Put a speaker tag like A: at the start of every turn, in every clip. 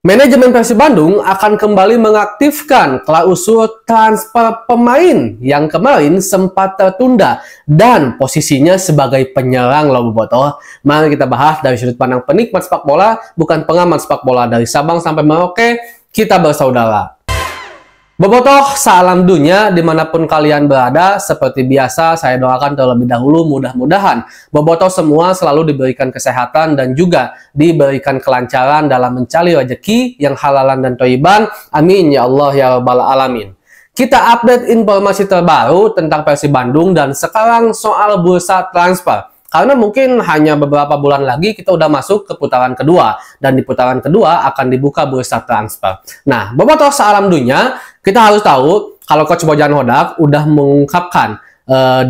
A: Manajemen Persib Bandung akan kembali mengaktifkan klausul transfer pemain yang kemarin sempat tertunda dan posisinya sebagai penyerang loh Bobotoh. Mari kita bahas dari sudut pandang penikmat sepak bola, bukan pengamat sepak bola. Dari Sabang sampai Merauke, kita bersaudara. Bobotoh, salam dunia dimanapun kalian berada. Seperti biasa, saya doakan terlebih dahulu mudah-mudahan Bobotoh semua selalu diberikan kesehatan dan juga diberikan kelancaran dalam mencari rezeki yang halalan dan thayyiban. Amin ya Allah ya Rabbal Alamin. Kita update informasi terbaru tentang Persib Bandung dan sekarang soal bursa transfer. Karena mungkin hanya beberapa bulan lagi kita udah masuk ke putaran kedua. Dan di putaran kedua akan dibuka bursa transfer. Nah, Bobotoh sealam dunia, kita harus tahu kalau Coach Bojan Hodak udah mengungkapkan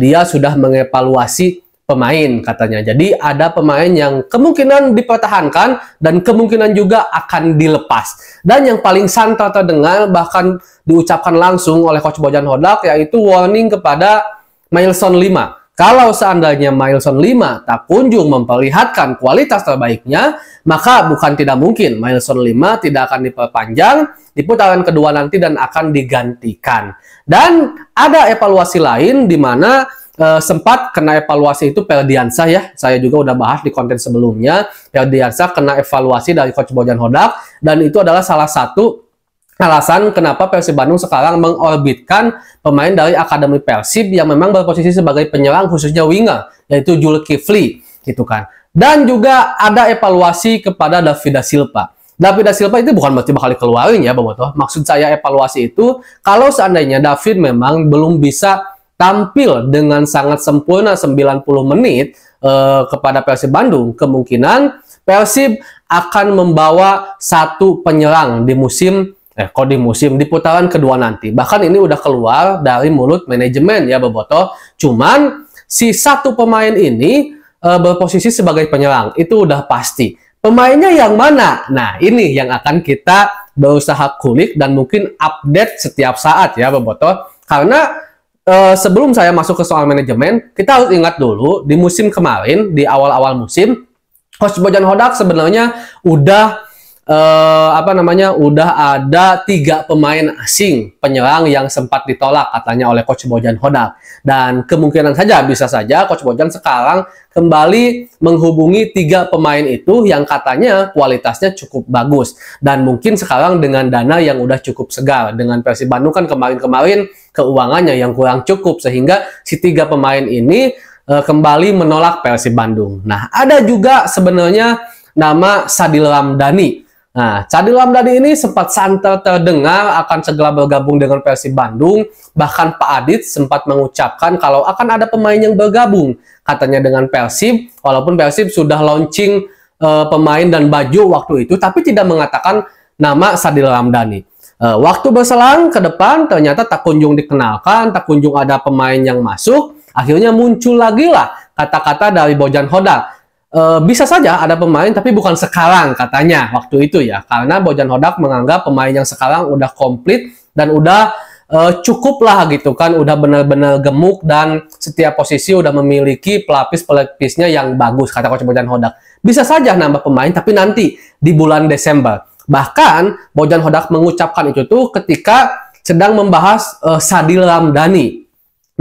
A: dia sudah mengevaluasi pemain katanya. Jadi ada pemain yang kemungkinan dipertahankan dan kemungkinan juga akan dilepas. Dan yang paling santer terdengar bahkan diucapkan langsung oleh Coach Bojan Hodak yaitu warning kepada Mailson 5. Kalau seandainya Mailson 5 tak kunjung memperlihatkan kualitas terbaiknya, maka bukan tidak mungkin Mailson 5 tidak akan diperpanjang di putaran kedua nanti dan akan digantikan. Dan ada evaluasi lain di mana sempat kena evaluasi itu Ferdiansyah ya. Saya juga udah bahas di konten sebelumnya. Ferdiansyah kena evaluasi dari Coach Bojan Hodak dan itu adalah salah satu alasan kenapa Persib Bandung sekarang mengorbitkan pemain dari Akademi Persib yang memang berposisi sebagai penyerang khususnya winger, yaitu Zulkifli gitu kan. Dan juga ada evaluasi kepada David da Silva. David da Silva itu bukan berarti bakal dikeluarin ya Bobotoh. Maksud saya evaluasi itu kalau seandainya David memang belum bisa tampil dengan sangat sempurna 90 menit kepada Persib Bandung, kemungkinan Persib akan membawa satu penyerang di di putaran kedua nanti. Bahkan ini udah keluar dari mulut manajemen ya Bobotoh. Cuman si satu pemain ini berposisi sebagai penyerang. Itu udah pasti. Pemainnya yang mana? Nah ini yang akan kita berusaha kulik dan mungkin update setiap saat ya Bobotoh. Karena sebelum saya masuk ke soal manajemen, kita harus ingat dulu di musim kemarin, di awal-awal musim, Coach Bojan Hodak sebenarnya udah ada 3 pemain asing penyerang yang sempat ditolak katanya oleh Coach Bojan Hodak. Dan kemungkinan saja bisa saja Coach Bojan sekarang kembali menghubungi 3 pemain itu yang katanya kualitasnya cukup bagus. Dan mungkin sekarang dengan dana yang udah cukup segar. Dengan Persib Bandung kan kemarin-kemarin keuangannya yang kurang cukup sehingga si 3 pemain ini kembali menolak Persib Bandung. Nah, ada juga sebenarnya nama Sadil Ramdhani. Nah, Sadil Ramdhani ini sempat santer terdengar akan segera bergabung dengan Persib Bandung. Bahkan Pak Adit sempat mengucapkan kalau akan ada pemain yang bergabung katanya dengan Persib. Walaupun Persib sudah launching pemain dan baju waktu itu, tapi tidak mengatakan nama Sadil Ramdhani. Waktu berselang ke depan ternyata tak kunjung dikenalkan, tak kunjung ada pemain yang masuk. Akhirnya muncul lagi lah kata-kata dari Bojan Hodak. Bisa saja ada pemain tapi bukan sekarang katanya waktu itu ya, karena Bojan Hodak menganggap pemain yang sekarang udah komplit dan udah cukup lah gitu kan, udah benar-benar gemuk dan setiap posisi udah memiliki pelapis-pelapisnya yang bagus kata Coach Bojan Hodak. Bisa saja nambah pemain tapi nanti di bulan Desember. Bahkan Bojan Hodak mengucapkan itu tuh ketika sedang membahas Sadil Ramdhani.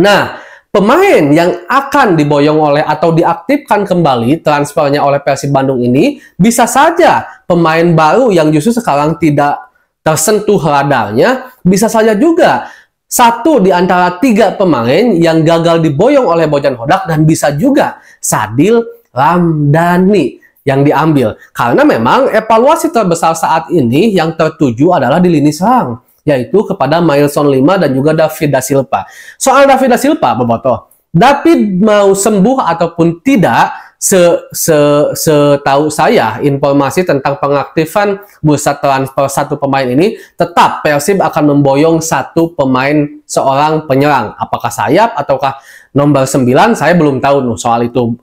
A: Nah, pemain yang akan diboyong oleh atau diaktifkan kembali transfernya oleh Persib Bandung ini bisa saja pemain baru yang justru sekarang tidak tersentuh radarnya, bisa saja juga satu di antara 3 pemain yang gagal diboyong oleh Bojan Hodak dan bisa juga Sadil Ramdhani yang diambil. Karena memang evaluasi terbesar saat ini yang tertuju adalah di lini serang, yaitu kepada Mailson 5 dan juga David da Silva. Soal David da Silva, Bobotoh, David mau sembuh ataupun tidak, setahu saya informasi tentang pengaktifan bursa transfer satu pemain ini, tetap Persib akan memboyong satu pemain seorang penyerang. Apakah sayap ataukah nomor 9, saya belum tahu soal itu.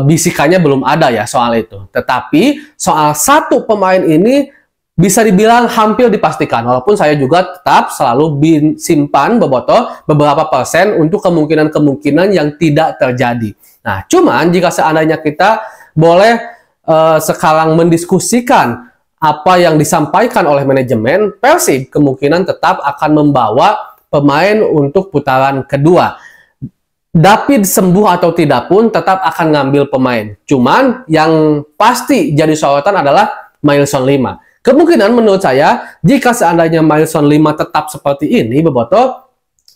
A: Bisikannya belum ada ya soal itu. Tetapi soal satu pemain ini bisa dibilang hampir dipastikan, walaupun saya juga tetap selalu simpan Bobotoh beberapa persen untuk kemungkinan-kemungkinan yang tidak terjadi. Nah, cuman jika seandainya kita boleh sekarang mendiskusikan apa yang disampaikan oleh manajemen, Persib kemungkinan tetap akan membawa pemain untuk putaran kedua. David sembuh atau tidak pun tetap akan ngambil pemain. Cuman yang pasti jadi sorotan adalah Mailson 5. Kemungkinan menurut saya, jika seandainya Mailson 5 tetap seperti ini, Bobotoh,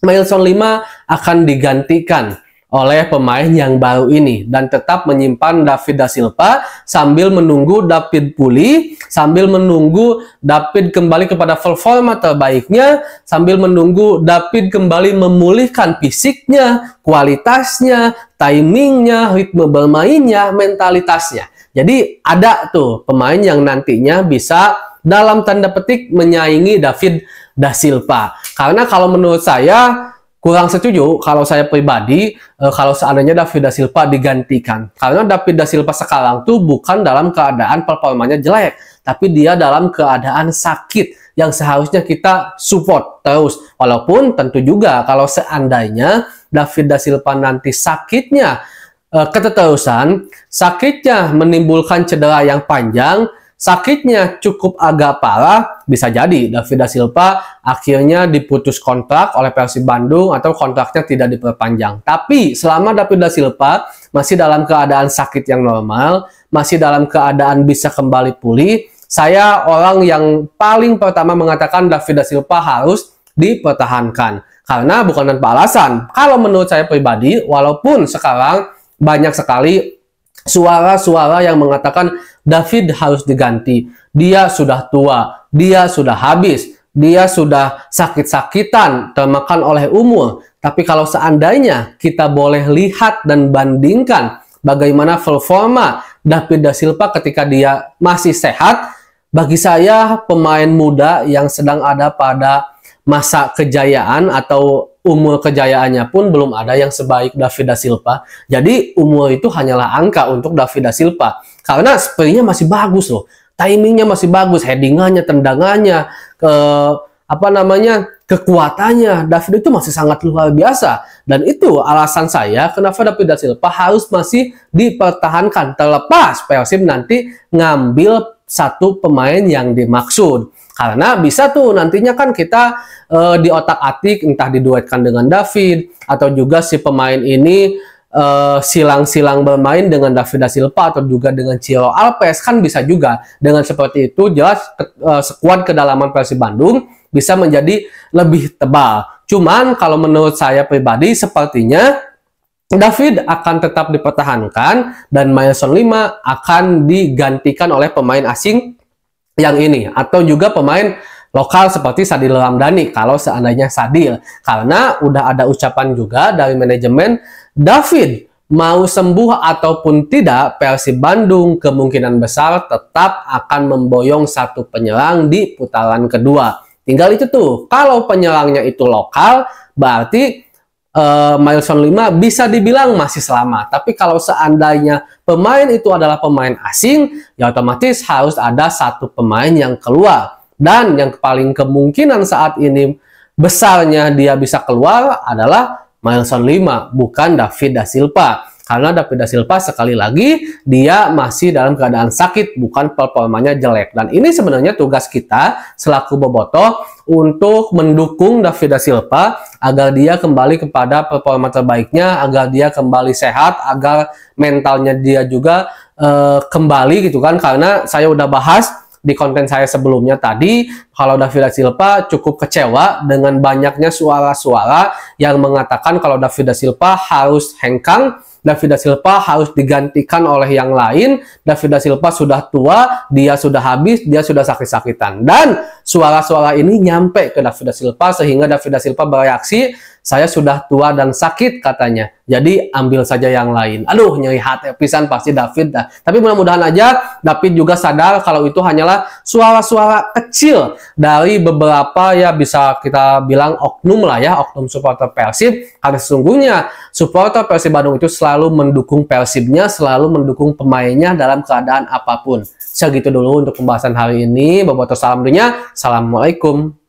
A: Mailson 5 akan digantikan oleh pemain yang baru ini dan tetap menyimpan David da Silva sambil menunggu David pulih, sambil menunggu David kembali kepada performa terbaiknya, sambil menunggu David kembali memulihkan fisiknya, kualitasnya, timingnya, ritme bermainnya, mentalitasnya. Jadi ada tuh pemain yang nantinya bisa dalam tanda petik menyaingi David da Silva. Karena kalau menurut saya kurang setuju kalau saya pribadi kalau seandainya David da Silva digantikan. Karena David da Silva sekarang tuh bukan dalam keadaan performanya jelek, tapi dia dalam keadaan sakit yang seharusnya kita support terus. Walaupun tentu juga kalau seandainya David da Silva nanti sakitnya keterusan, sakitnya menimbulkan cedera yang panjang, sakitnya cukup agak parah, bisa jadi David da Silva akhirnya diputus kontrak oleh Persib Bandung atau kontraknya tidak diperpanjang. Tapi selama David da Silva masih dalam keadaan sakit yang normal, masih dalam keadaan bisa kembali pulih, saya orang yang paling pertama mengatakan David da Silva harus dipertahankan. Karena bukan tanpa alasan. Kalau menurut saya pribadi, walaupun sekarang banyak sekali suara-suara yang mengatakan David harus diganti. Dia sudah tua, dia sudah habis, dia sudah sakit-sakitan, termakan oleh umur. Tapi kalau seandainya kita boleh lihat dan bandingkan bagaimana performa David da Silva ketika dia masih sehat, bagi saya pemain muda yang sedang ada pada masa kejayaan atau umur kejayaannya pun belum ada yang sebaik David da Silva. Jadi umur itu hanyalah angka untuk David da Silva. Karena sprintnya masih bagus loh. Timingnya masih bagus, headingannya, tendangannya, kekuatannya. David itu masih sangat luar biasa. Dan itu alasan saya kenapa David da Silva harus masih dipertahankan. Terlepas Persib nanti ngambil satu pemain yang dimaksud. Karena bisa tuh nantinya kan kita di otak-atik entah diduetkan dengan David atau juga si pemain ini silang-silang bermain dengan David da Silva atau juga dengan Ciro Alves, kan bisa juga. Dengan seperti itu jelas skuad kedalaman Persib Bandung bisa menjadi lebih tebal. Cuman kalau menurut saya pribadi sepertinya David akan tetap dipertahankan dan Mailson 5 akan digantikan oleh pemain asing yang ini atau juga pemain lokal seperti Sadil Ramdhani kalau seandainya Sadil. Karena udah ada ucapan juga dari manajemen, David mau sembuh ataupun tidak, Persib Bandung kemungkinan besar tetap akan memboyong satu penyerang di putaran kedua. Tinggal itu tuh, kalau penyerangnya itu lokal berarti Mailson 5 bisa dibilang masih selamat. Tapi kalau seandainya pemain itu adalah pemain asing, ya otomatis harus ada satu pemain yang keluar. Dan yang paling kemungkinan saat ini besarnya dia bisa keluar adalah Mailson 5, bukan David da Silva. Karena David da Silva sekali lagi dia masih dalam keadaan sakit, bukan performanya jelek. Dan ini sebenarnya tugas kita selaku bobotoh untuk mendukung David da Silva agar dia kembali kepada performa terbaiknya, agar dia kembali sehat, agar mentalnya dia juga kembali gitu kan. Karena saya udah bahas di konten saya sebelumnya tadi, kalau David da Silva cukup kecewa dengan banyaknya suara-suara yang mengatakan kalau David da Silva harus hengkang, David da Silva harus digantikan oleh yang lain, David da Silva sudah tua, dia sudah habis, dia sudah sakit-sakitan. Dan suara-suara ini nyampe ke David da Silva sehingga David da Silva bereaksi, saya sudah tua dan sakit katanya, jadi ambil saja yang lain. Aduh, nyeri hati pisan pasti David dah. Tapi mudah-mudahan aja David juga sadar kalau itu hanyalah suara-suara kecil dari beberapa, ya bisa kita bilang oknum lah ya, oknum supporter Persib. Karena sesungguhnya supporter Persib Bandung itu selalu mendukung Persibnya, selalu mendukung pemainnya dalam keadaan apapun. Segitu dulu untuk pembahasan hari ini. Bobotoh salam dunia. Assalamualaikum.